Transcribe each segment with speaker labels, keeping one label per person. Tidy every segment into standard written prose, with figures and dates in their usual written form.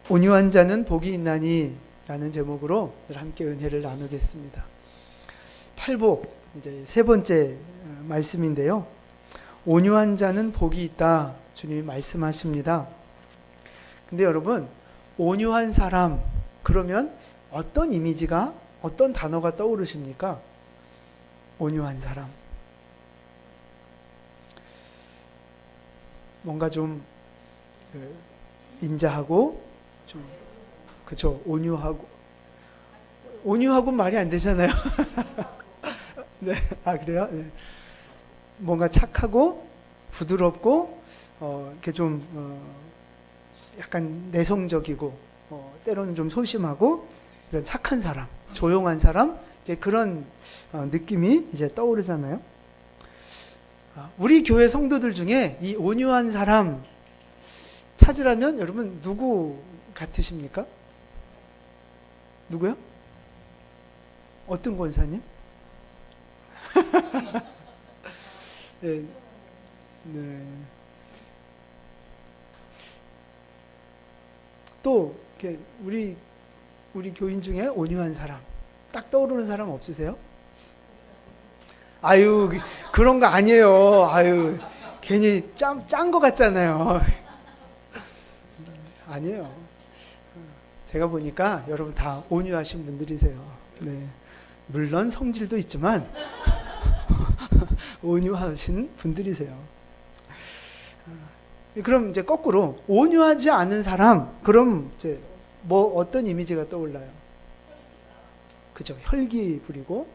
Speaker 1: 온유한 자는 복이 있나니 라는 제목으로 함께 은혜를 나누겠습니다. 팔복 이제 세 번째 말씀인데요. 온유한 자는 복이 있다 주님이 말씀하십니다. 근데 여러분, 온유한 사람 그러면 어떤 이미지가, 어떤 단어가 떠오르십니까? 온유한 사람. 뭔가 좀 인자하고 좀 그쵸, 온유하고 말이 안 되잖아요. 네, 그래요? 네. 뭔가 착하고 부드럽고 이렇게 좀 약간 내성적이고 때로는 좀 소심하고 이런 착한 사람, 조용한 사람, 이제 그런 느낌이 이제 떠오르잖아요. 우리 교회 성도들 중에 이 온유한 사람 찾으라면 여러분 누구 같으십니까? 누구요? 어떤 권사님? 네. 네. 또 이렇게 우리 교인 중에 온유한 사람 딱 떠오르는 사람 없으세요? 아유, 그런 거 아니에요. 아유, 괜히 짠 거 같잖아요. 아니에요. 제가 보니까 여러분 다 온유하신 분들이세요. 네. 물론 성질도 있지만 온유하신 분들이세요. 그럼 이제 거꾸로 온유하지 않은 사람, 그럼 이제 뭐 어떤 이미지가 떠올라요? 그죠? 혈기 부리고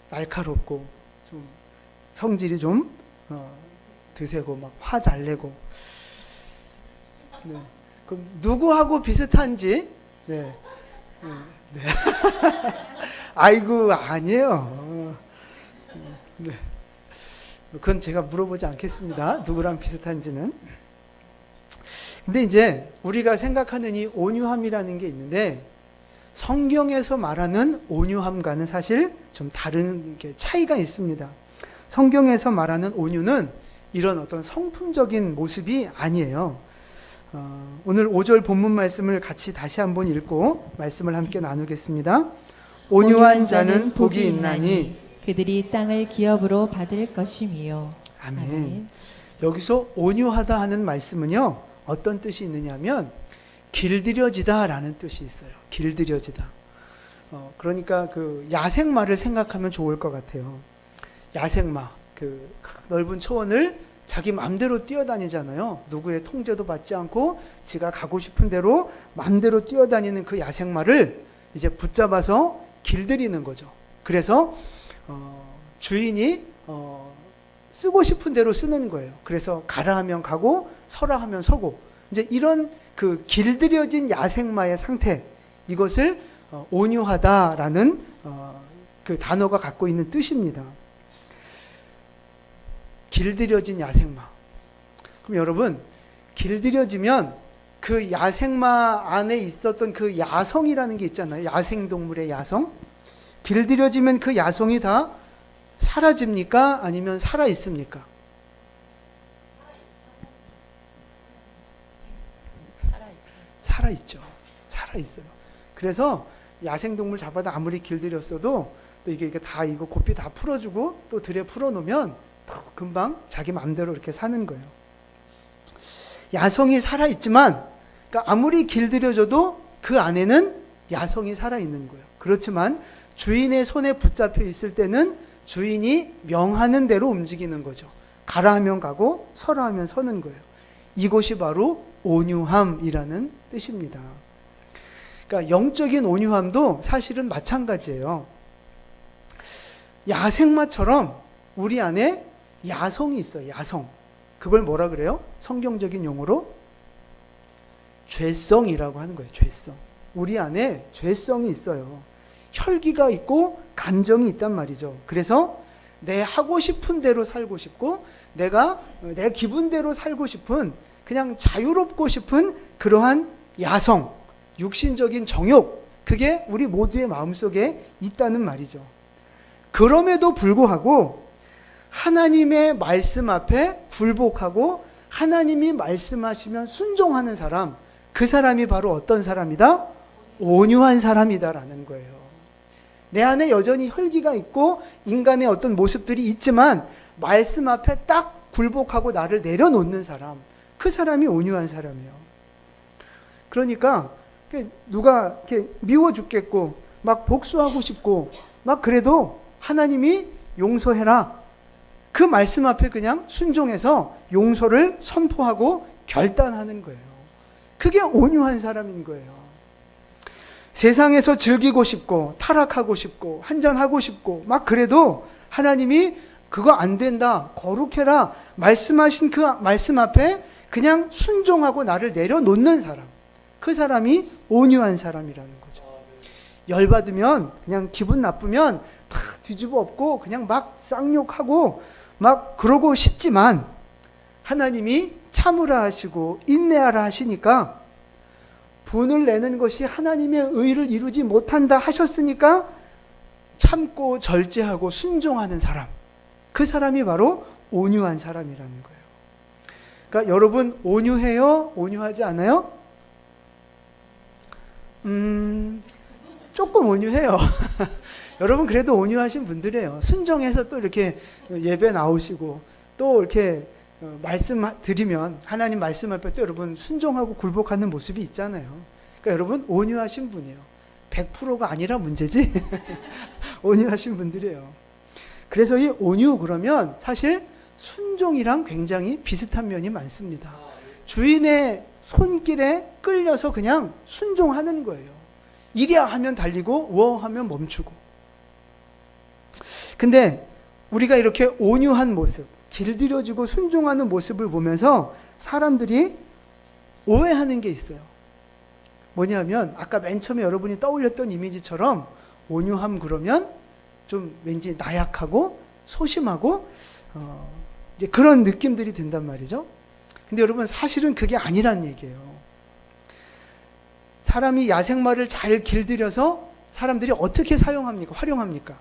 Speaker 1: 날카롭고 좀 성질이 좀 드세고 막 화 잘 내고. 네. 그럼 누구하고 비슷한지? 네. 네. 아이고, 아니에요. 네. 그건 제가 물어보지 않겠습니다. 누구랑 비슷한지는. 근데 이제 우리가 생각하는 이 온유함이라는 게 있는데, 성경에서 말하는 온유함과는 사실 좀 다른 게 차이가 있습니다. 성경에서 말하는 온유는 이런 어떤 성품적인 모습이 아니에요. 오늘 5절 본문 말씀을 같이 다시 한번 읽고 말씀을 함께 나누겠습니다. 온유한 자는 복이 있나니
Speaker 2: 그들이 땅을 기업으로 받을 것임이요.
Speaker 1: 아멘.
Speaker 2: 아멘.
Speaker 1: 여기서 온유하다 하는 말씀은요, 어떤 뜻이 있느냐면 길들여지다 라는 뜻이 있어요. 길들여지다. 그러니까 그 야생마를 생각하면 좋을 것 같아요. 야생마, 그 넓은 초원을 자기 마음대로 뛰어다니잖아요. 누구의 통제도 받지 않고 지가 가고 싶은 대로 마음대로 뛰어다니는 그 야생마를 이제 붙잡아서 길들이는 거죠. 그래서 주인이 쓰고 싶은 대로 쓰는 거예요. 그래서 가라 하면 가고 서라 하면 서고, 이제 이런 그 길들여진 야생마의 상태, 이것을 온유하다라는 그 단어가 갖고 있는 뜻입니다. 길들여진 야생마. 그럼 여러분, 길들여지면 그 야생마 안에 있었던 그 야성이라는 게 있잖아요. 야생동물의 야성. 길들여지면 그 야성이 다 사라집니까? 아니면 살아있습니까? 살아있죠. 살아있어요. 그래서 야생동물 잡아다 아무리 길들였어도 또 이게 다 이거 고삐 다 풀어주고 또 들에 풀어놓으면 또 금방 자기 마음대로 이렇게 사는 거예요. 야성이 살아있지만, 그러니까 아무리 길들여져도 그 안에는 야성이 살아있는 거예요. 그렇지만 주인의 손에 붙잡혀 있을 때는 주인이 명하는 대로 움직이는 거죠. 가라 하면 가고 서라 하면 서는 거예요. 이것이 바로 온유함이라는 뜻입니다. 그러니까 영적인 온유함도 사실은 마찬가지예요. 야생마처럼 우리 안에 야성이 있어요. 야성. 그걸 뭐라 그래요? 성경적인 용어로 죄성이라고 하는 거예요. 죄성. 우리 안에 죄성이 있어요. 혈기가 있고 감정이 있단 말이죠. 그래서 내 하고 싶은 대로 살고 싶고 내가 내 기분대로 살고 싶은, 그냥 자유롭고 싶은 그러한 야성, 육신적인 정욕, 그게 우리 모두의 마음속에 있다는 말이죠. 그럼에도 불구하고 하나님의 말씀 앞에 굴복하고 하나님이 말씀하시면 순종하는 사람, 그 사람이 바로 어떤 사람이다? 온유한 사람이다라는 거예요. 내 안에 여전히 혈기가 있고 인간의 어떤 모습들이 있지만 말씀 앞에 딱 굴복하고 나를 내려놓는 사람, 그 사람이 온유한 사람이에요. 그러니까 누가 이렇게 미워 죽겠고 막 복수하고 싶고 막 그래도 하나님이 용서해라, 그 말씀 앞에 그냥 순종해서 용서를 선포하고 결단하는 거예요. 그게 온유한 사람인 거예요. 세상에서 즐기고 싶고 타락하고 싶고 한잔하고 싶고 막 그래도 하나님이 그거 안 된다, 거룩해라 말씀하신 그 말씀 앞에 그냥 순종하고 나를 내려놓는 사람, 그 사람이 온유한 사람이라는 거죠. 열받으면 그냥 기분 나쁘면 다 뒤집어 엎고 그냥 막 쌍욕하고 막 그러고 싶지만 하나님이 참으라 하시고 인내하라 하시니까, 분을 내는 것이 하나님의 의를 이루지 못한다 하셨으니까 참고 절제하고 순종하는 사람, 그 사람이 바로 온유한 사람이라는 거예요. 그러니까 여러분 온유해요? 온유하지 않아요? 조금 온유해요. 여러분 그래도 온유하신 분들이에요. 순종해서 또 이렇게 예배 나오시고 또 이렇게 말씀 드리면 하나님 말씀 앞에 또 여러분 순종하고 굴복하는 모습이 있잖아요. 그러니까 여러분 온유하신 분이에요. 100%가 아니라 문제지. 온유하신 분들이에요. 그래서 이 온유 그러면 사실 순종이랑 굉장히 비슷한 면이 많습니다. 주인의 손길에 끌려서 그냥 순종하는 거예요. 이랴 하면 달리고 워 하면 멈추고. 근데 우리가 이렇게 온유한 모습, 길들여지고 순종하는 모습을 보면서 사람들이 오해하는 게 있어요. 뭐냐면 아까 맨 처음에 여러분이 떠올렸던 이미지처럼 온유함 그러면 좀 왠지 나약하고 소심하고 이제 그런 느낌들이 든단 말이죠. 근데 여러분 사실은 그게 아니란 얘기예요. 사람이 야생마를 잘 길들여서 사람들이 어떻게 사용합니까? 활용합니까?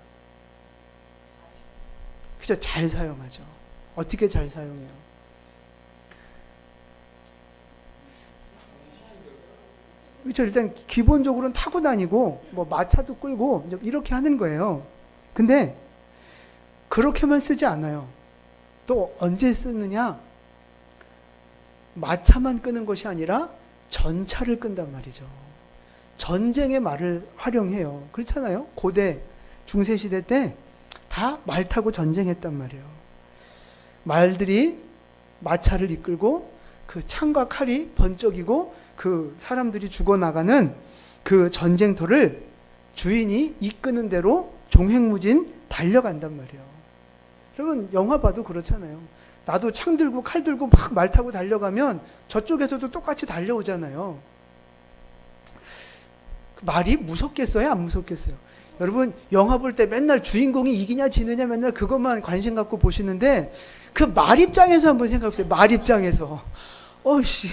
Speaker 1: 그죠? 잘 사용하죠. 어떻게 잘 사용해요? 그렇죠. 일단 기본적으로는 타고 다니고 뭐 마차도 끌고 이렇게 하는 거예요. 근데 그렇게만 쓰지 않아요. 또 언제 쓰느냐? 마차만 끄는 것이 아니라 전차를 끈단 말이죠. 전쟁의 말을 활용해요. 그렇잖아요. 고대 중세시대 때 다 말 타고 전쟁했단 말이에요. 말들이 마차를 이끌고 그 창과 칼이 번쩍이고 그 사람들이 죽어나가는 그 전쟁터를 주인이 이끄는 대로 종횡무진 달려간단 말이에요. 여러분 영화 봐도 그렇잖아요. 나도 창 들고 칼 들고 막 말 타고 달려가면 저쪽에서도 똑같이 달려오잖아요. 말이 무섭겠어요? 안 무섭겠어요? 여러분 영화 볼 때 맨날 주인공이 이기냐 지느냐 맨날 그것만 관심 갖고 보시는데 그 말 입장에서 한번 생각해보세요. 말 입장에서 어이씨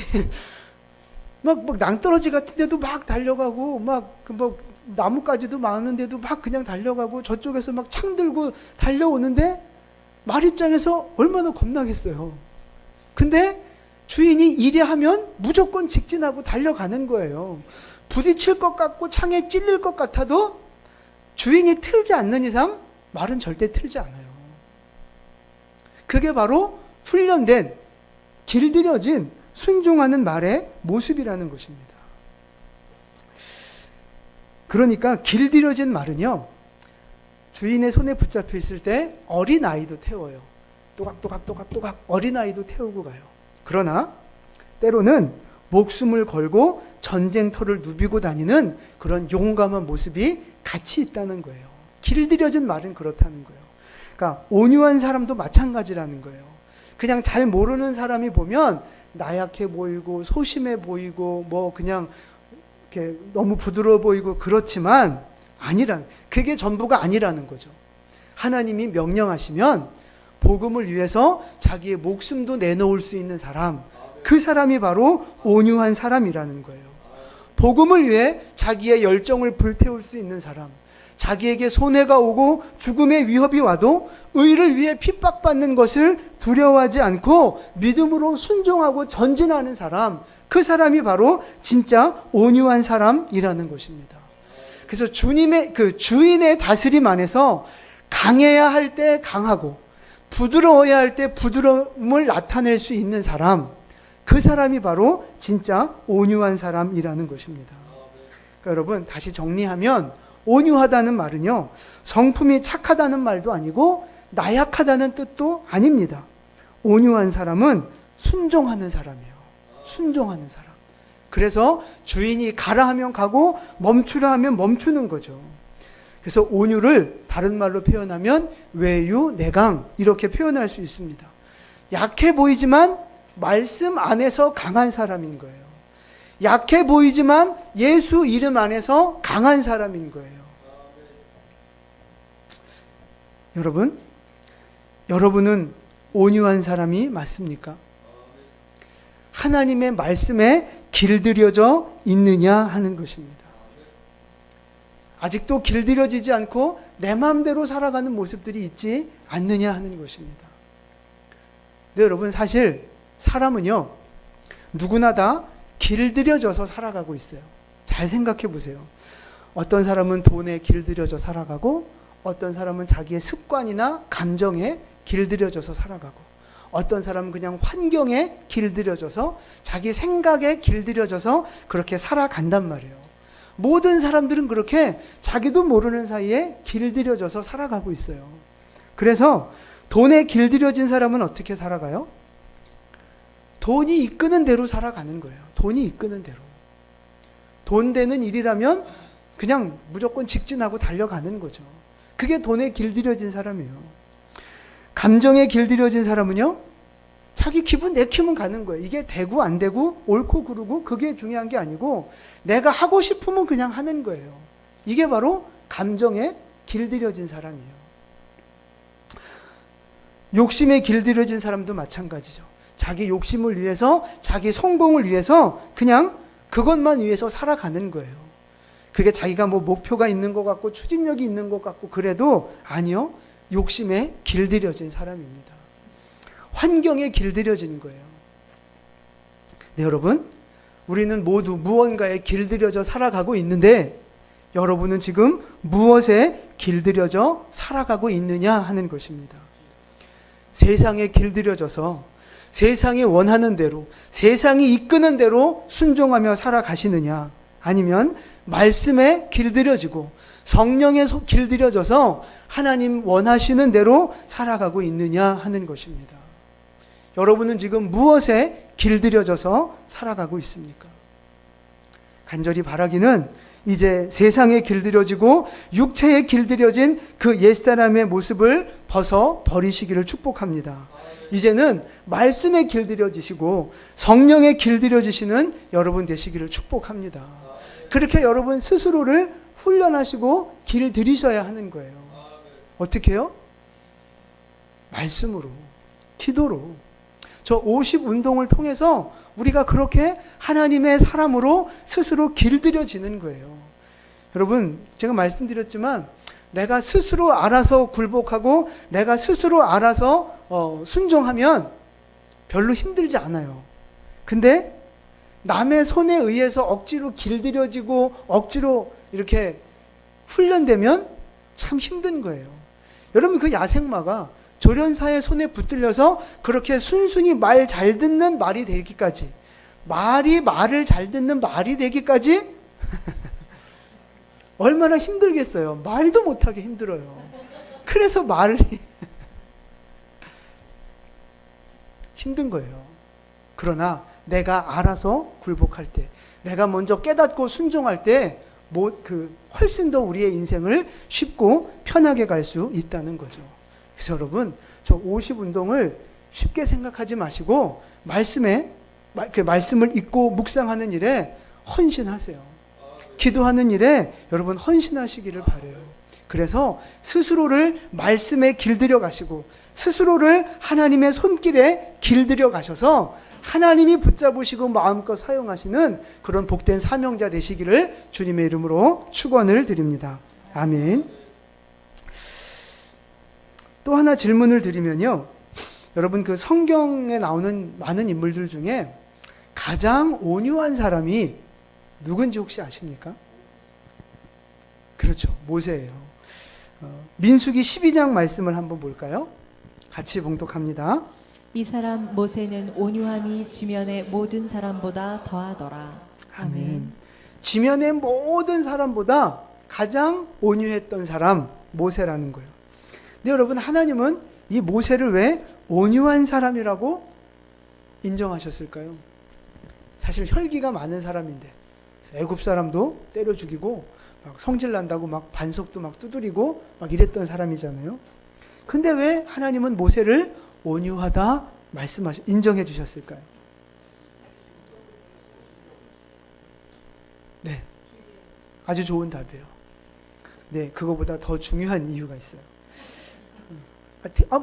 Speaker 1: 막 낭떠러지 같은 데도 막 달려가고 막 그 뭐 나뭇가지도 많은데도 막 그냥 달려가고 저쪽에서 막 창 들고 달려오는데 말 입장에서 얼마나 겁나겠어요. 근데 주인이 이래 하면 무조건 직진하고 달려가는 거예요. 부딪힐 것 같고 창에 찔릴 것 같아도 주인이 틀지 않는 이상 말은 절대 틀지 않아요. 그게 바로 훈련된 길들여진 순종하는 말의 모습이라는 것입니다. 그러니까 길들여진 말은요, 주인의 손에 붙잡혀 있을 때 어린아이도 태워요. 또각또각 어린아이도 태우고 가요. 그러나 때로는 목숨을 걸고 전쟁터를 누비고 다니는 그런 용감한 모습이 같이 있다는 거예요. 길들여진 말은 그렇다는 거예요. 그러니까 온유한 사람도 마찬가지라는 거예요. 그냥 잘 모르는 사람이 보면 나약해 보이고 소심해 보이고 뭐 그냥 이렇게 너무 부드러워 보이고 그렇지만 그게 전부가 아니라는 거죠. 하나님이 명령하시면 복음을 위해서 자기의 목숨도 내놓을 수 있는 사람, 그 사람이 바로 온유한 사람이라는 거예요. 복음을 위해 자기의 열정을 불태울 수 있는 사람, 자기에게 손해가 오고 죽음의 위협이 와도 의를 위해 핍박받는 것을 두려워하지 않고 믿음으로 순종하고 전진하는 사람, 그 사람이 바로 진짜 온유한 사람이라는 것입니다. 그래서 주님의 그 주인의 다스림 안에서 강해야 할 때 강하고 부드러워야 할 때 부드러움을 나타낼 수 있는 사람, 그 사람이 바로 진짜 온유한 사람이라는 것입니다. 그러니까 여러분 다시 정리하면 온유하다는 말은요, 성품이 착하다는 말도 아니고 나약하다는 뜻도 아닙니다. 온유한 사람은 순종하는 사람이에요. 순종하는 사람. 그래서 주인이 가라 하면 가고 멈추라 하면 멈추는 거죠. 그래서 온유를 다른 말로 표현하면 외유내강 이렇게 표현할 수 있습니다. 약해 보이지만 말씀 안에서 강한 사람인 거예요. 약해 보이지만 예수 이름 안에서 강한 사람인 거예요. 여러분은 온유한 사람이 맞습니까? 하나님의 말씀에 길들여져 있느냐 하는 것입니다. 아직도 길들여지지 않고 내 마음대로 살아가는 모습들이 있지 않느냐 하는 것입니다. 근데 여러분 사실 사람은요, 누구나 다 길들여져서 살아가고 있어요. 잘 생각해 보세요. 어떤 사람은 돈에 길들여져 살아가고, 어떤 사람은 자기의 습관이나 감정에 길들여져서 살아가고, 어떤 사람은 그냥 환경에 길들여져서 자기 생각에 길들여져서 그렇게 살아간단 말이에요. 모든 사람들은 그렇게 자기도 모르는 사이에 길들여져서 살아가고 있어요. 그래서 돈에 길들여진 사람은 어떻게 살아가요? 돈이 이끄는 대로 살아가는 거예요. 돈이 이끄는 대로. 돈 되는 일이라면 그냥 무조건 직진하고 달려가는 거죠. 그게 돈에 길들여진 사람이에요. 감정에 길들여진 사람은요, 자기 기분 내키면 가는 거예요. 이게 되고 안 되고 옳고 그르고 그게 중요한 게 아니고 내가 하고 싶으면 그냥 하는 거예요. 이게 바로 감정에 길들여진 사람이에요. 욕심에 길들여진 사람도 마찬가지죠. 자기 욕심을 위해서, 자기 성공을 위해서 그냥 그것만 위해서 살아가는 거예요. 그게 자기가 뭐 목표가 있는 것 같고 추진력이 있는 것 같고 그래도 아니요. 욕심에 길들여진 사람입니다. 환경에 길들여진 거예요. 네, 여러분, 우리는 모두 무언가에 길들여져 살아가고 있는데 여러분은 지금 무엇에 길들여져 살아가고 있느냐 하는 것입니다. 세상에 길들여져서 세상이 원하는 대로, 세상이 이끄는 대로 순종하며 살아가시느냐, 아니면 말씀에 길들여지고 성령에 길들여져서 하나님 원하시는 대로 살아가고 있느냐 하는 것입니다. 여러분은 지금 무엇에 길들여져서 살아가고 있습니까? 간절히 바라기는 이제 세상에 길들여지고 육체에 길들여진 그 옛사람의 모습을 벗어 버리시기를 축복합니다. 이제는 말씀에 길들여지시고 성령에 길들여지시는 여러분 되시기를 축복합니다. 그렇게 여러분 스스로를 훈련하시고 길들이셔야 하는 거예요. 어떻게 해요? 말씀으로, 기도로. 저 50 운동을 통해서 우리가 그렇게 하나님의 사람으로 스스로 길들여지는 거예요. 여러분, 제가 말씀드렸지만 내가 스스로 알아서 굴복하고 내가 스스로 알아서 순종하면 별로 힘들지 않아요. 근데 남의 손에 의해서 억지로 길들여지고 억지로 이렇게 훈련되면 참 힘든 거예요. 여러분, 그 야생마가 조련사의 손에 붙들려서 그렇게 순순히 말 잘 듣는 말이 되기까지, 말을 잘 듣는 말이 되기까지 얼마나 힘들겠어요. 말도 못하게 힘들어요. 그래서 말이 힘든 거예요. 그러나 내가 알아서 굴복할 때, 내가 먼저 깨닫고 순종할 때 훨씬 더 우리의 인생을 쉽고 편하게 갈 수 있다는 거죠. 그래서 여러분, 저 50 운동을 쉽게 생각하지 마시고 말씀을 읽고 묵상하는 일에 헌신하세요. 기도하는 일에 여러분 헌신하시기를 바라요. 그래서 스스로를 말씀에 길들여 가시고 스스로를 하나님의 손길에 길들여 가셔서 하나님이 붙잡으시고 마음껏 사용하시는 그런 복된 사명자 되시기를 주님의 이름으로 축원을 드립니다. 아멘. 또 하나 질문을 드리면요, 여러분, 그 성경에 나오는 많은 인물들 중에 가장 온유한 사람이 누군지 혹시 아십니까? 그렇죠. 모세예요. 민수기 12장 말씀을 한번 볼까요? 같이 봉독합니다.
Speaker 2: 이 사람 모세는 온유함이 지면의 모든 사람보다 더하더라. 아멘.
Speaker 1: 지면의 모든 사람보다 가장 온유했던 사람 모세라는 거예요. 근데 여러분, 하나님은 이 모세를 왜 온유한 사람이라고 인정하셨을까요? 사실 혈기가 많은 사람인데 애굽 사람도 때려 죽이고 막 성질 난다고 막 반석도 막 두드리고 막 이랬던 사람이잖아요. 근데 왜 하나님은 모세를 온유하다 인정해 주셨을까요? 네, 아주 좋은 답이에요. 네, 그거보다 더 중요한 이유가 있어요.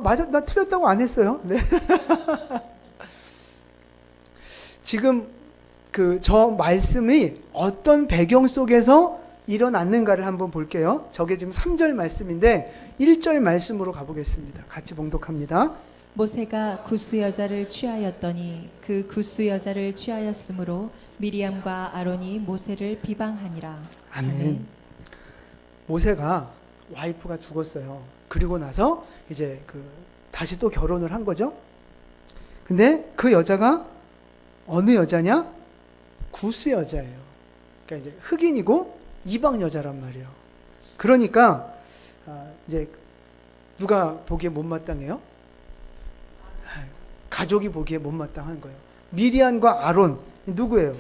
Speaker 1: 맞아, 나 틀렸다고 안 했어요. 네. 지금 저 말씀이 어떤 배경 속에서 일어났는가를 한번 볼게요. 저게 지금 3절 말씀인데 1절 말씀으로 가보겠습니다. 같이 봉독합니다.
Speaker 2: 모세가 구스 여자를 취하였더니 그 구스 여자를 취하였으므로 미리암과 아론이 모세를 비방하니라.
Speaker 1: 아멘. 모세가 와이프가 죽었어요. 그리고 나서 이제 다시 또 결혼을 한 거죠. 근데 그 여자가 어느 여자냐? 구스 여자예요. 그러니까 이제 흑인이고 이방 여자란 말이에요. 그러니까 이제 누가 보기에 못마땅해요? 가족이 보기에 못마땅한 거예요. 미리암과 아론 누구예요?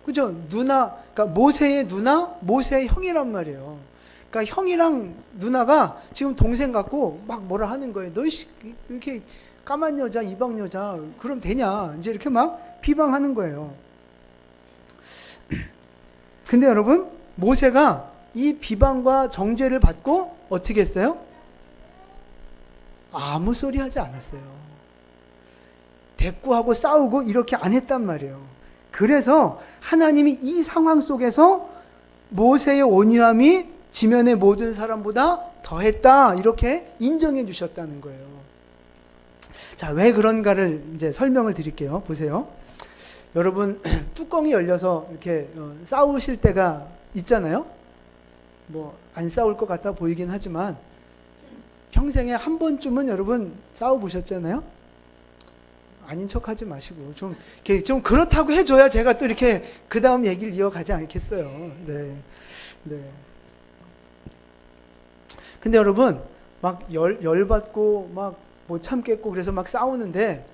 Speaker 1: 그죠? 누나, 그러니까 모세의 누나, 모세의 형이란 말이에요. 그러니까 형이랑 누나가 지금 동생 같고 막 뭐라 하는 거예요. 너 이렇게 까만 여자, 이방 여자, 그럼 되냐? 이제 이렇게 막 비방하는 거예요. 근데 여러분, 모세가 이 비방과 정죄를 받고 어떻게 했어요? 아무 소리 하지 않았어요. 대꾸하고 싸우고 이렇게 안 했단 말이에요. 그래서 하나님이 이 상황 속에서 모세의 온유함이 지면의 모든 사람보다 더했다, 이렇게 인정해 주셨다는 거예요. 자, 왜 그런가를 이제 설명을 드릴게요. 보세요. 여러분, 뚜껑이 열려서 이렇게 싸우실 때가 있잖아요. 뭐 안 싸울 것 같아 보이긴 하지만 평생에 한 번쯤은 여러분 싸워 보셨잖아요. 아닌 척하지 마시고 좀 그렇다고 해줘야 제가 또 이렇게 그 다음 얘기를 이어가지 않겠어요. 네, 네. 근데 여러분 막 열받고 막 못 참겠고 그래서 막 싸우는데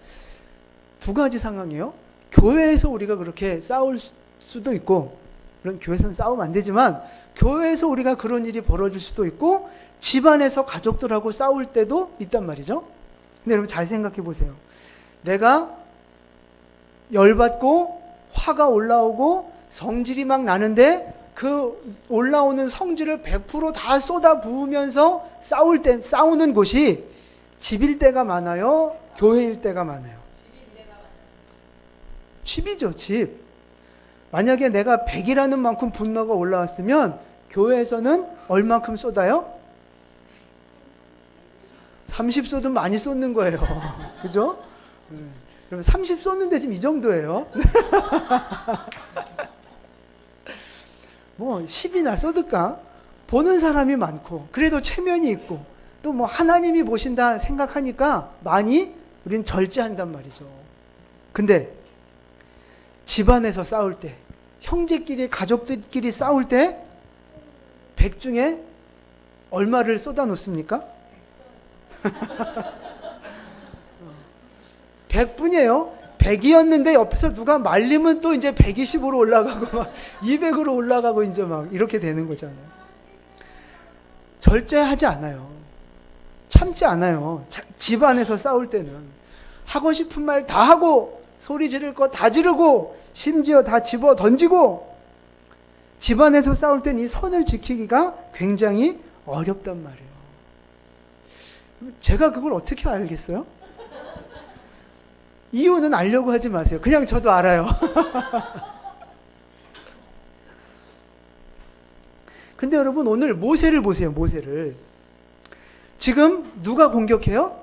Speaker 1: 두 가지 상황이에요. 교회에서 우리가 그렇게 싸울 수도 있고, 물론 교회에서는 싸우면 안 되지만 교회에서 우리가 그런 일이 벌어질 수도 있고, 집안에서 가족들하고 싸울 때도 있단 말이죠. 근데 여러분 잘 생각해 보세요. 내가 열받고 화가 올라오고 성질이 막 나는데 그 올라오는 성질을 100% 쏟아 부으면서 싸우는 곳이 집일 때가 많아요? 교회일 때가 많아요? 집이죠, 집. 만약에 내가 100이라는 만큼 분노가 올라왔으면 교회에서는 얼만큼 쏟아요? 30 쏟으면 많이 쏟는 거예요. 그죠? 여러분 30 쏟는데 지금 이 정도예요. 뭐 10이나 쏟을까? 보는 사람이 많고 그래도 체면이 있고 또 뭐 하나님이 보신다 생각하니까 많이 우린 절제한단 말이죠. 근데 집안에서 싸울 때, 형제끼리 가족들끼리 싸울 때 100 중에 얼마를 쏟아 놓습니까? 100분이에요. 100이었는데 옆에서 누가 말리면 또 이제 120으로 올라가고 막 200으로 올라가고 이제 막 이렇게 되는 거잖아요. 절제하지 않아요. 참지 않아요. 집안에서 싸울 때는 하고 싶은 말 다 하고 소리 지를 거 다 지르고 심지어 다 집어 던지고, 집안에서 싸울 땐 이 선을 지키기가 굉장히 어렵단 말이에요. 제가 그걸 어떻게 알겠어요? 이유는 알려고 하지 마세요. 그냥 저도 알아요. 근데 여러분 오늘 모세를 보세요. 모세를. 지금 누가 공격해요?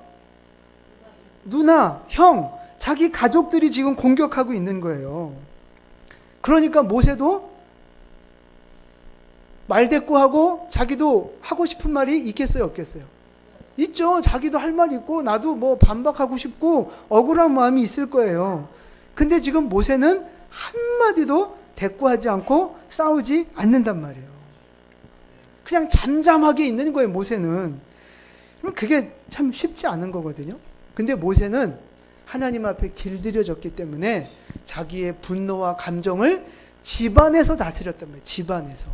Speaker 1: 누나, 형. 자기 가족들이 지금 공격하고 있는 거예요. 그러니까 모세도 말대꾸하고 자기도 하고 싶은 말이 있겠어요, 없겠어요? 있죠. 자기도 할 말이 있고 나도 뭐 반박하고 싶고 억울한 마음이 있을 거예요. 근데 지금 모세는 한마디도 대꾸하지 않고 싸우지 않는단 말이에요. 그냥 잠잠하게 있는 거예요, 모세는. 그럼 그게 참 쉽지 않은 거거든요. 근데 모세는 하나님 앞에 길들여졌기 때문에 자기의 분노와 감정을 집안에서 다스렸단 말이에요. 집안에서.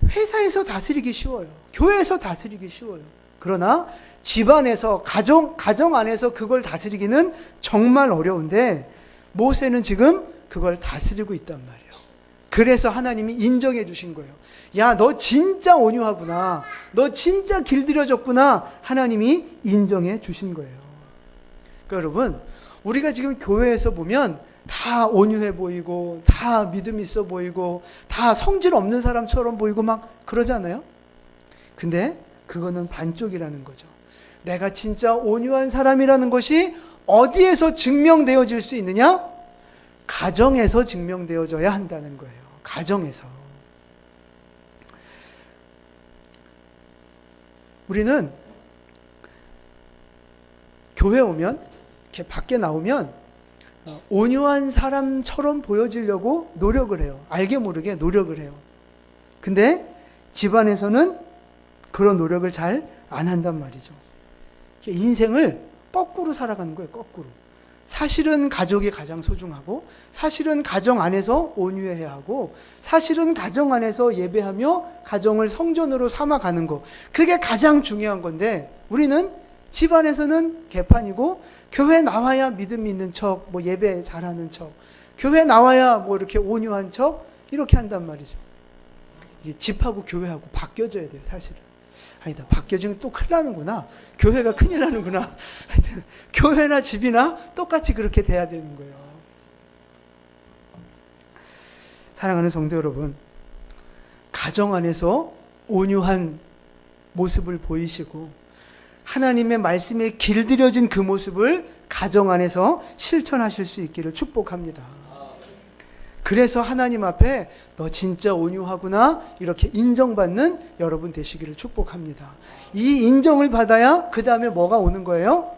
Speaker 1: 회사에서 다스리기 쉬워요. 교회에서 다스리기 쉬워요. 그러나 집안에서 가정 안에서 그걸 다스리기는 정말 어려운데 모세는 지금 그걸 다스리고 있단 말이에요. 그래서 하나님이 인정해 주신 거예요. 야, 너 진짜 온유하구나. 너 진짜 길들여졌구나. 하나님이 인정해 주신 거예요. 그러니까 여러분, 우리가 지금 교회에서 보면 다 온유해 보이고 다 믿음 있어 보이고 다 성질 없는 사람처럼 보이고 막 그러잖아요. 근데 그거는 반쪽이라는 거죠. 내가 진짜 온유한 사람이라는 것이 어디에서 증명되어질 수 있느냐? 가정에서 증명되어져야 한다는 거예요. 가정에서. 우리는 교회 오면 이렇게 밖에 나오면 온유한 사람처럼 보여지려고 노력을 해요. 알게 모르게 노력을 해요. 근데 집안에서는 그런 노력을 잘 안 한단 말이죠. 인생을 거꾸로 살아가는 거예요. 거꾸로. 사실은 가족이 가장 소중하고 사실은 가정 안에서 온유해야 하고 사실은 가정 안에서 예배하며 가정을 성전으로 삼아가는 거. 그게 가장 중요한 건데 우리는 집안에서는 개판이고 교회 나와야 믿음 있는 척, 뭐 예배 잘하는 척, 교회 나와야 뭐 이렇게 온유한 척 이렇게 한단 말이죠. 이게 집하고 교회하고 바뀌어져야 돼요, 사실은. 아니다, 바뀌어지면 또 큰일 나는구나. 교회가 큰일 나는구나. 하여튼 교회나 집이나 똑같이 그렇게 돼야 되는 거예요. 사랑하는 성도 여러분, 가정 안에서 온유한 모습을 보이시고 하나님의 말씀에 길들여진 그 모습을 가정 안에서 실천하실 수 있기를 축복합니다. 그래서 하나님 앞에 너 진짜 온유하구나 이렇게 인정받는 여러분 되시기를 축복합니다. 이 인정을 받아야 그 다음에 뭐가 오는 거예요?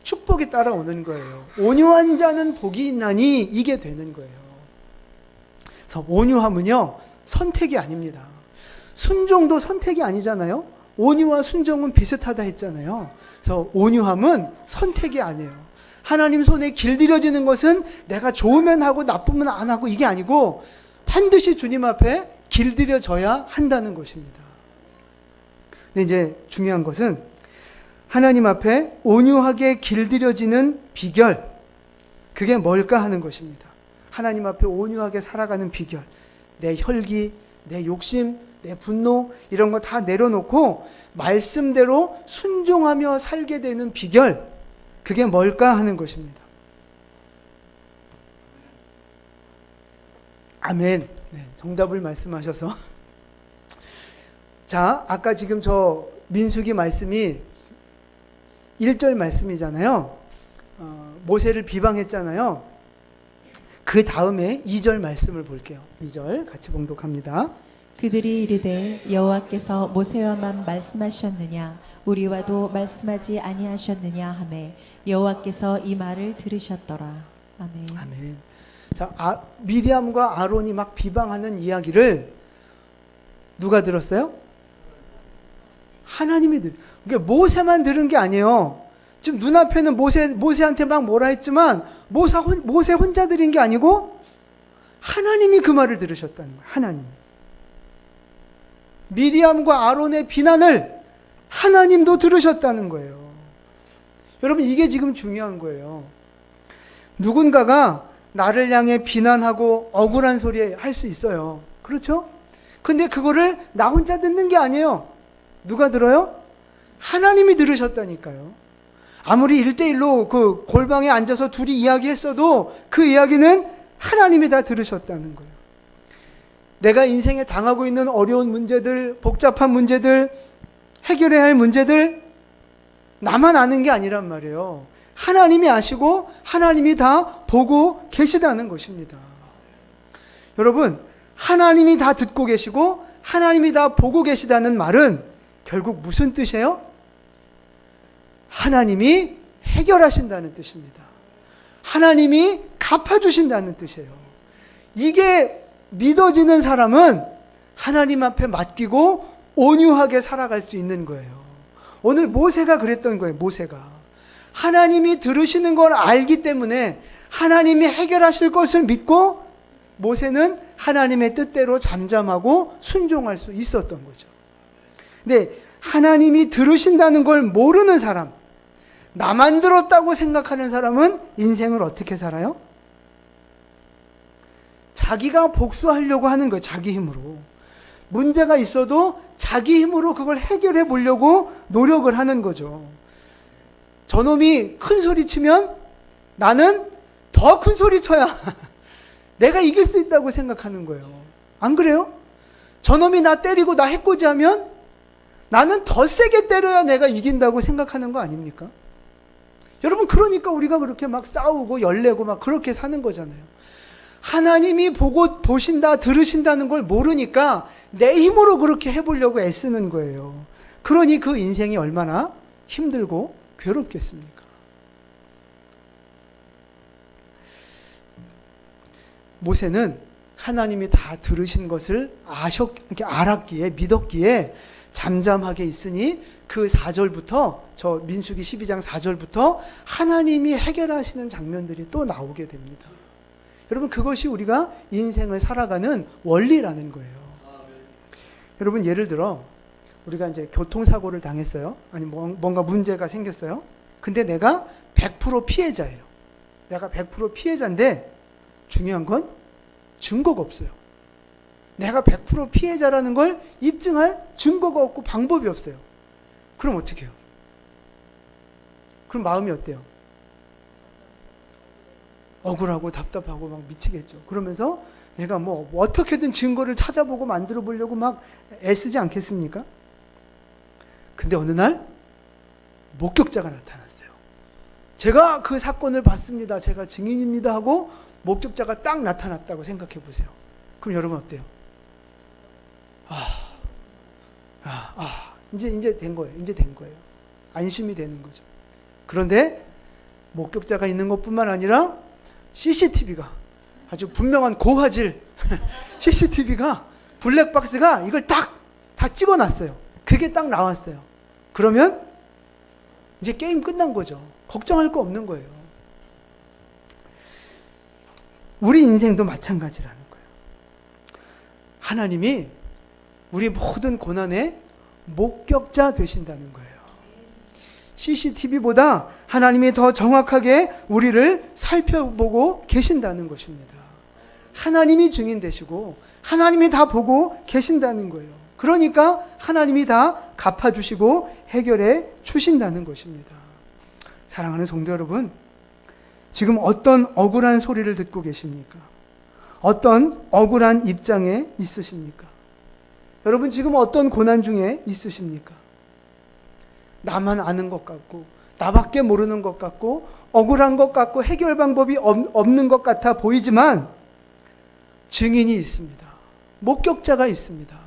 Speaker 1: 축복이 따라오는 거예요. 온유한 자는 복이 있나니 이게 되는 거예요. 그래서 온유함은요 선택이 아닙니다. 순종도 선택이 아니잖아요. 온유와 순종은 비슷하다 했잖아요. 그래서 온유함은 선택이 아니에요. 하나님 손에 길들여지는 것은 내가 좋으면 하고 나쁘면 안 하고 이게 아니고 반드시 주님 앞에 길들여져야 한다는 것입니다. 근데 이제 중요한 것은 하나님 앞에 온유하게 길들여지는 비결, 그게 뭘까 하는 것입니다. 하나님 앞에 온유하게 살아가는 비결, 내 혈기, 내 욕심, 내 분노 이런 거 다 내려놓고 말씀대로 순종하며 살게 되는 비결, 그게 뭘까 하는 것입니다. 아멘. 네, 정답을 말씀하셔서. 자, 아까 지금 저 민수기 말씀이 1절 말씀이잖아요. 모세를 비방했잖아요. 그 다음에 2절 말씀을 볼게요. 2절 같이 봉독합니다.
Speaker 2: 그들이 이르되 여호와께서 모세와만 말씀하셨느냐 우리와도 말씀하지 아니하셨느냐 하매 여호와께서 이 말을 들으셨더라. 아멘.
Speaker 1: 아멘. 자, 미리암과 아론이 막 비방하는 이야기를 누가 들었어요? 하나님이 그게 모세만 들은 게 아니에요. 지금 눈앞에는 모세한테 막 뭐라 했지만 모세 혼자 들은 게 아니고 하나님이 그 말을 들으셨다는 거예요. 하나님. 미리암과 아론의 비난을 하나님도 들으셨다는 거예요. 여러분, 이게 지금 중요한 거예요. 누군가가 나를 향해 비난하고 억울한 소리 할 수 있어요. 그렇죠? 근데 그거를 나 혼자 듣는 게 아니에요. 누가 들어요? 하나님이 들으셨다니까요. 아무리 1대1로 그 골방에 앉아서 둘이 이야기했어도 그 이야기는 하나님이 다 들으셨다는 거예요. 내가 인생에 당하고 있는 어려운 문제들, 복잡한 문제들, 해결해야 할 문제들 나만 아는 게 아니란 말이에요. 하나님이 아시고 하나님이 다 보고 계시다는 것입니다. 여러분, 하나님이 다 듣고 계시고 하나님이 다 보고 계시다는 말은 결국 무슨 뜻이에요? 하나님이 해결하신다는 뜻입니다. 하나님이 갚아주신다는 뜻이에요. 이게 믿어지는 사람은 하나님 앞에 맡기고 온유하게 살아갈 수 있는 거예요. 오늘 모세가 그랬던 거예요. 모세가 하나님이 들으시는 걸 알기 때문에 하나님이 해결하실 것을 믿고 모세는 하나님의 뜻대로 잠잠하고 순종할 수 있었던 거죠. 근데 하나님이 들으신다는 걸 모르는 사람, 나만 들었다고 생각하는 사람은 인생을 어떻게 살아요? 자기가 복수하려고 하는 거예요. 자기 힘으로. 문제가 있어도 자기 힘으로 그걸 해결해 보려고 노력을 하는 거죠. 저놈이 큰 소리 치면 나는 더 큰 소리 쳐야 내가 이길 수 있다고 생각하는 거예요. 안 그래요? 저놈이 나 때리고 나 해코지하면 나는 더 세게 때려야 내가 이긴다고 생각하는 거 아닙니까? 여러분, 그러니까 우리가 그렇게 막 싸우고 열내고 막 그렇게 사는 거잖아요. 하나님이 보신다, 들으신다는 걸 모르니까 내 힘으로 그렇게 해보려고 애쓰는 거예요. 그러니 그 인생이 얼마나 힘들고 괴롭겠습니까? 모세는 하나님이 다 들으신 것을 알았기에, 믿었기에 잠잠하게 있으니 그 4절부터, 저 민수기 12장 4절부터 하나님이 해결하시는 장면들이 또 나오게 됩니다. 여러분, 그것이 우리가 인생을 살아가는 원리라는 거예요. 여러분, 예를 들어 우리가 이제 교통사고를 당했어요. 아니 뭔가 문제가 생겼어요. 근데 내가 100% 피해자예요. 내가 100% 피해자인데 중요한 건 증거가 없어요. 내가 100% 피해자라는 걸 입증할 증거가 없고 방법이 없어요. 그럼 어떻게 해요? 그럼 마음이 어때요? 억울하고 답답하고 막 미치겠죠. 그러면서 내가 뭐 어떻게든 증거를 찾아보고 만들어 보려고 막 애쓰지 않겠습니까? 근데 어느 날 목격자가 나타났어요. 제가 그 사건을 봤습니다. 제가 증인입니다 하고 목격자가 딱 나타났다고 생각해 보세요. 그럼 여러분 어때요? 이제 된 거예요. 이제 된 거예요. 안심이 되는 거죠. 그런데 목격자가 있는 것뿐만 아니라 CCTV가 아주 분명한 고화질 CCTV가 블랙박스가 이걸 딱 다 찍어놨어요. 그게 딱 나왔어요. 그러면 이제 게임 끝난 거죠. 걱정할 거 없는 거예요. 우리 인생도 마찬가지라는 거예요. 하나님이 우리 모든 고난의 목격자 되신다는 거예요. CCTV보다 하나님이 더 정확하게 우리를 살펴보고 계신다는 것입니다. 하나님이 증인 되시고 하나님이 다 보고 계신다는 거예요. 그러니까 하나님이 다 갚아주시고 해결해 주신다는 것입니다. 사랑하는 성도 여러분, 지금 어떤 억울한 소리를 듣고 계십니까? 어떤 억울한 입장에 있으십니까? 여러분, 지금 어떤 고난 중에 있으십니까? 나만 아는 것 같고 나밖에 모르는 것 같고 억울한 것 같고 해결 방법이 없는 것 같아 보이지만 증인이 있습니다. 목격자가 있습니다.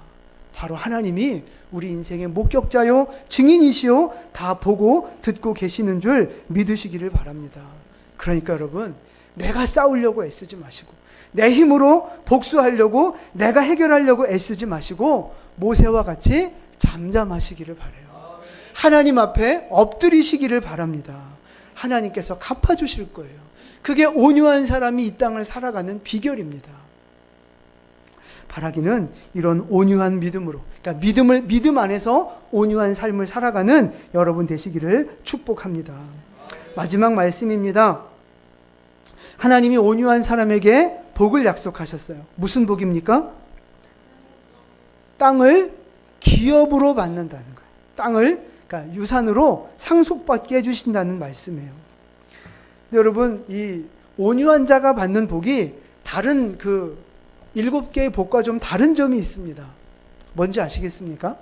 Speaker 1: 바로 하나님이 우리 인생의 목격자요 증인이시요 다 보고 듣고 계시는 줄 믿으시기를 바랍니다. 그러니까 여러분, 내가 싸우려고 애쓰지 마시고 내 힘으로 복수하려고 내가 해결하려고 애쓰지 마시고 모세와 같이 잠잠하시기를 바라요. 하나님 앞에 엎드리시기를 바랍니다. 하나님께서 갚아주실 거예요. 그게 온유한 사람이 이 땅을 살아가는 비결입니다. 바라기는 이런 온유한 믿음으로, 그러니까 믿음 안에서 온유한 삶을 살아가는 여러분 되시기를 축복합니다. 마지막 말씀입니다. 하나님이 온유한 사람에게 복을 약속하셨어요. 무슨 복입니까? 땅을 기업으로 받는다는 거예요. 땅을 그러니까 유산으로 상속받게 해주신다는 말씀이에요. 근데 여러분, 이 온유한 자가 받는 복이 다른 그 7개의 복과 좀 다른 점이 있습니다. 뭔지 아시겠습니까?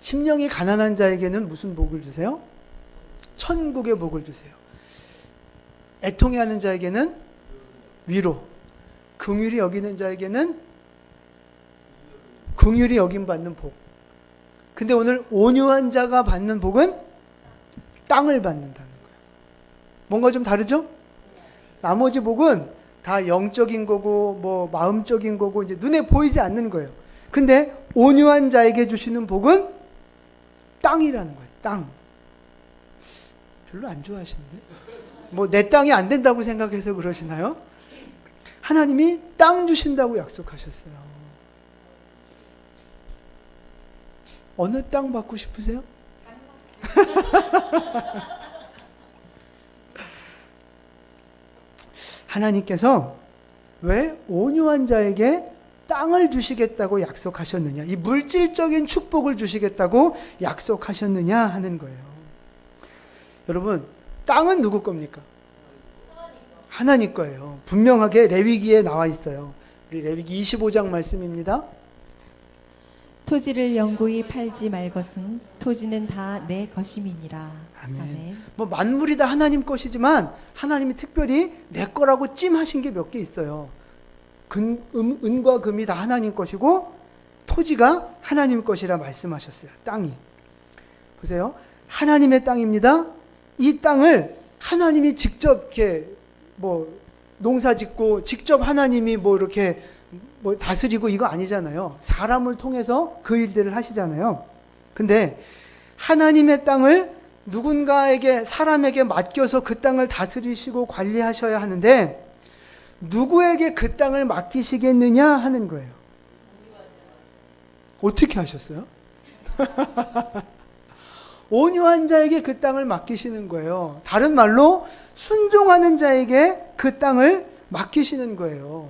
Speaker 1: 심령이 가난한 자에게는 무슨 복을 주세요? 천국의 복을 주세요. 애통해하는 자에게는 위로, 긍휼히 여기는 자에게는 긍휼히 여김받는 복. 근데 오늘 온유한 자가 받는 복은 땅을 받는다는 거예요. 뭔가 좀 다르죠? 나머지 복은 다 영적인 거고 뭐 마음적인 거고 이제 눈에 보이지 않는 거예요. 근데 온유한 자에게 주시는 복은 땅이라는 거예요. 땅. 별로 안 좋아하시는데? 뭐 내 땅이 안 된다고 생각해서 그러시나요? 하나님이 땅 주신다고 약속하셨어요. 어느 땅 받고 싶으세요? 하나님께서 왜 온유한 자에게 땅을 주시겠다고 약속하셨느냐, 이 물질적인 축복을 주시겠다고 약속하셨느냐 하는 거예요. 여러분, 땅은 누구 겁니까? 하나님 거예요. 분명하게 레위기에 나와 있어요. 우리 레위기 25장 말씀입니다.
Speaker 2: 토지를 영구히 팔지 말것은 토지는 다 내 것임이니라.
Speaker 1: 아멘. 뭐 만물이 다 하나님 것이지만 하나님이 특별히 내 거라고 찜하신 게 몇 개 있어요. 은과 금이 다 하나님 것이고 토지가 하나님 것이라 말씀하셨어요. 땅이. 보세요. 하나님의 땅입니다. 이 땅을 하나님이 직접 이렇게 뭐 농사 짓고 직접 하나님이 뭐 이렇게 뭐 다스리고 이거 아니잖아요. 사람을 통해서 그 일들을 하시잖아요. 근데 하나님의 땅을 누군가에게, 사람에게 맡겨서 그 땅을 다스리시고 관리하셔야 하는데 누구에게 그 땅을 맡기시겠느냐 하는 거예요. 어떻게 하셨어요? 온유한 자에게 그 땅을 맡기시는 거예요. 다른 말로 순종하는 자에게 그 땅을 맡기시는 거예요.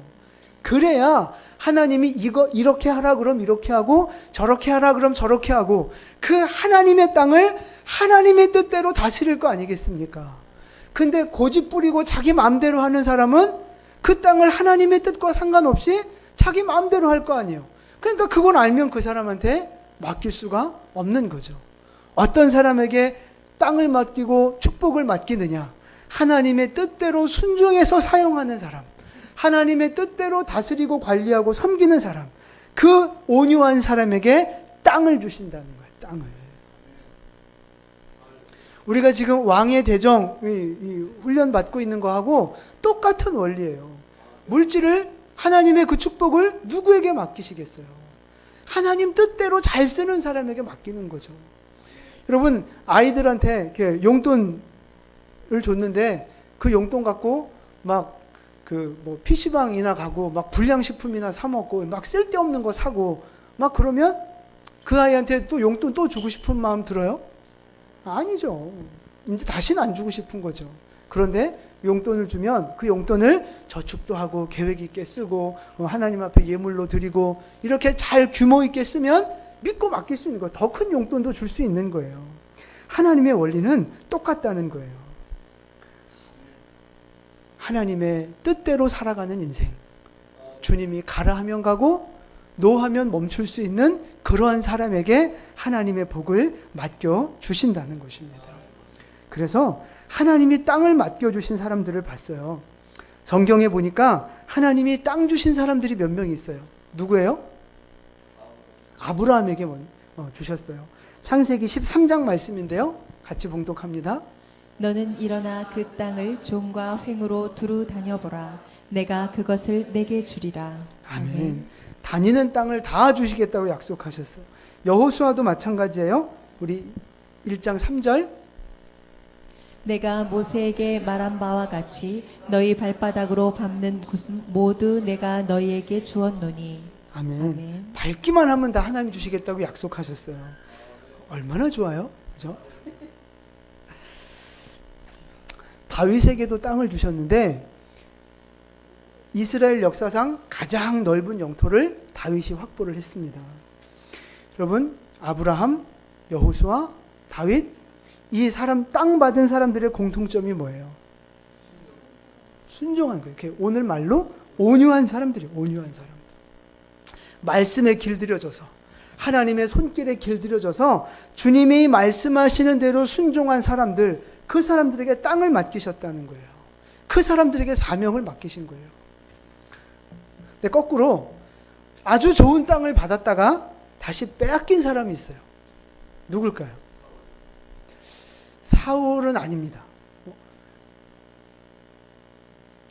Speaker 1: 그래야 하나님이 이거 이렇게 하라 그럼 이렇게 하고 저렇게 하라 그럼 저렇게 하고 그 하나님의 땅을 하나님의 뜻대로 다스릴 거 아니겠습니까? 근데 고집 부리고 자기 마음대로 하는 사람은 그 땅을 하나님의 뜻과 상관없이 자기 마음대로 할 거 아니에요. 그러니까 그걸 알면 그 사람한테 맡길 수가 없는 거죠. 어떤 사람에게 땅을 맡기고 축복을 맡기느냐? 하나님의 뜻대로 순종해서 사용하는 사람, 하나님의 뜻대로 다스리고 관리하고 섬기는 사람, 그 온유한 사람에게 땅을 주신다는 거예요. 땅을. 우리가 지금 왕의 대정 이 훈련 받고 있는 거하고 똑같은 원리예요. 물질을, 하나님의 그 축복을 누구에게 맡기시겠어요? 하나님 뜻대로 잘 쓰는 사람에게 맡기는 거죠. 여러분, 아이들한테 이렇게 용돈을 줬는데 그 용돈 갖고 막 그 뭐 PC방이나 가고 막 불량식품이나 사 먹고 막 쓸데없는 거 사고 막 그러면 그 아이한테 또 용돈 또 주고 싶은 마음 들어요? 아니죠. 이제 다시는 안 주고 싶은 거죠. 그런데 용돈을 주면 그 용돈을 저축도 하고 계획 있게 쓰고 하나님 앞에 예물로 드리고 이렇게 잘 규모 있게 쓰면 믿고 맡길 수 있는 거예요. 더 큰 용돈도 줄 수 있는 거예요. 하나님의 원리는 똑같다는 거예요. 하나님의 뜻대로 살아가는 인생. 주님이 가라 하면 가고 노하면 멈출 수 있는 그러한 사람에게 하나님의 복을 맡겨 주신다는 것입니다. 그래서 하나님이 땅을 맡겨 주신 사람들을 봤어요. 성경에 보니까 하나님이 땅 주신 사람들이 몇 명이 있어요. 누구예요? 아브라함에게 주셨어요. 창세기 13장 말씀인데요. 같이 봉독합니다.
Speaker 2: 너는 일어나 그 땅을 종과 횡으로 두루 다녀보라. 내가 그것을 내게 주리라.
Speaker 1: 아멘. 다니는 땅을 다 주시겠다고 약속하셨어요. 여호수아도 마찬가지예요. 우리 1장 3절.
Speaker 2: 내가 모세에게 말한 바와 같이 너희 발바닥으로 밟는 곳은 모두 내가 너희에게 주었노니.
Speaker 1: 아멘.
Speaker 2: 아멘.
Speaker 1: 밟기만 하면 다 하나님 주시겠다고 약속하셨어요. 얼마나 좋아요? 그죠? 다윗에게도 땅을 주셨는데 이스라엘 역사상 가장 넓은 영토를 다윗이 확보를 했습니다. 여러분, 아브라함, 여호수아, 다윗, 이 사람, 땅 받은 사람들의 공통점이 뭐예요? 순종한 거예요. 이렇게 오늘 말로 온유한 사람들이에요. 온유한 사람들. 말씀에 길들여져서 하나님의 손길에 길들여져서 주님이 말씀하시는 대로 순종한 사람들, 그 사람들에게 땅을 맡기셨다는 거예요. 그 사람들에게 사명을 맡기신 거예요. 근데 거꾸로 아주 좋은 땅을 받았다가 다시 빼앗긴 사람이 있어요. 누굴까요? 사울은 아닙니다.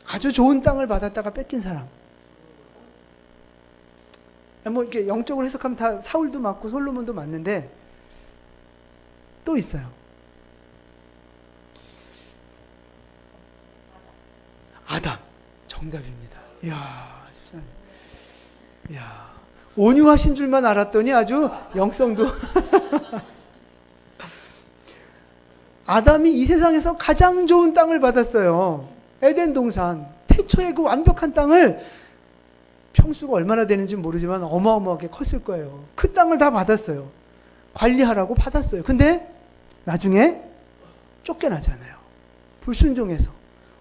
Speaker 1: 아주 좋은 땅을 받았다가 뺏긴 사람. 뭐 이렇게 영적으로 해석하면 다 사울도 맞고 솔로몬도 맞는데 또 있어요. 아담. 정답입니다. 이야, 온유하신 줄만 알았더니 아주 영성도. 아담이 이 세상에서 가장 좋은 땅을 받았어요. 에덴 동산. 태초에 그 완벽한 땅을, 평수가 얼마나 되는지 모르지만 어마어마하게 컸을 거예요. 그 땅을 다 받았어요. 관리하라고 받았어요. 근데 나중에 쫓겨나잖아요. 불순종해서,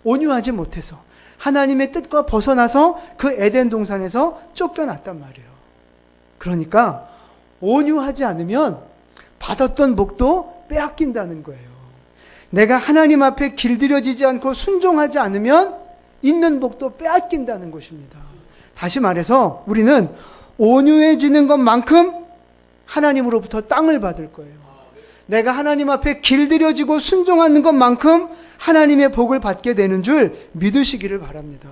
Speaker 1: 온유하지 못해서, 하나님의 뜻과 벗어나서 그 에덴 동산에서 쫓겨났단 말이에요. 그러니까 온유하지 않으면 받았던 복도 빼앗긴다는 거예요. 내가 하나님 앞에 길들여지지 않고 순종하지 않으면 있는 복도 빼앗긴다는 것입니다. 다시 말해서 우리는 온유해지는 것만큼 하나님으로부터 땅을 받을 거예요. 내가 하나님 앞에 길들여지고 순종하는 것만큼 하나님의 복을 받게 되는 줄 믿으시기를 바랍니다.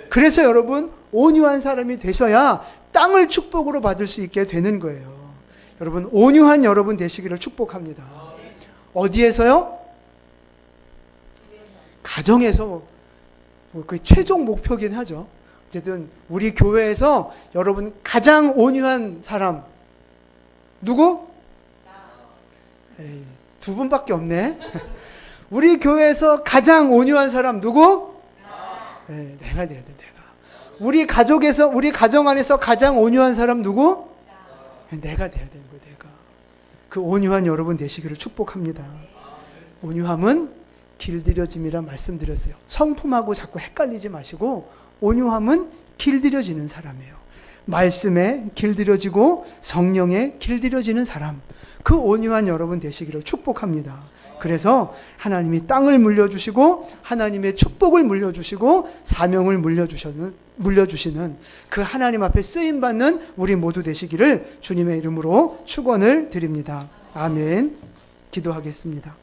Speaker 1: 그래서 여러분, 온유한 사람이 되셔야 땅을 축복으로 받을 수 있게 되는 거예요. 여러분, 온유한 여러분 되시기를 축복합니다. 어디에서요? 가정에서. 그 최종 목표긴 하죠. 어쨌든 우리 교회에서 여러분 가장 온유한 사람 누구? 에이, 두 분밖에 없네. 우리 교회에서 가장 온유한 사람 누구? 에이, 내가 돼야 돼. 내가. 우리 가족에서, 우리 가정 안에서 가장 온유한 사람 누구? 내가 돼야 되는 거예요. 내가. 그 온유한 여러분 되시기를 축복합니다. 온유함은 길들여짐이라 말씀드렸어요. 성품하고 자꾸 헷갈리지 마시고, 온유함은 길들여지는 사람이에요. 말씀에 길들여지고 성령에 길들여지는 사람, 그 온유한 여러분 되시기를 축복합니다. 그래서 하나님이 땅을 물려주시고 하나님의 축복을 물려주시고 사명을 물려주시는 그 하나님 앞에 쓰임받는 우리 모두 되시기를 주님의 이름으로 축원을 드립니다. 아멘. 기도하겠습니다.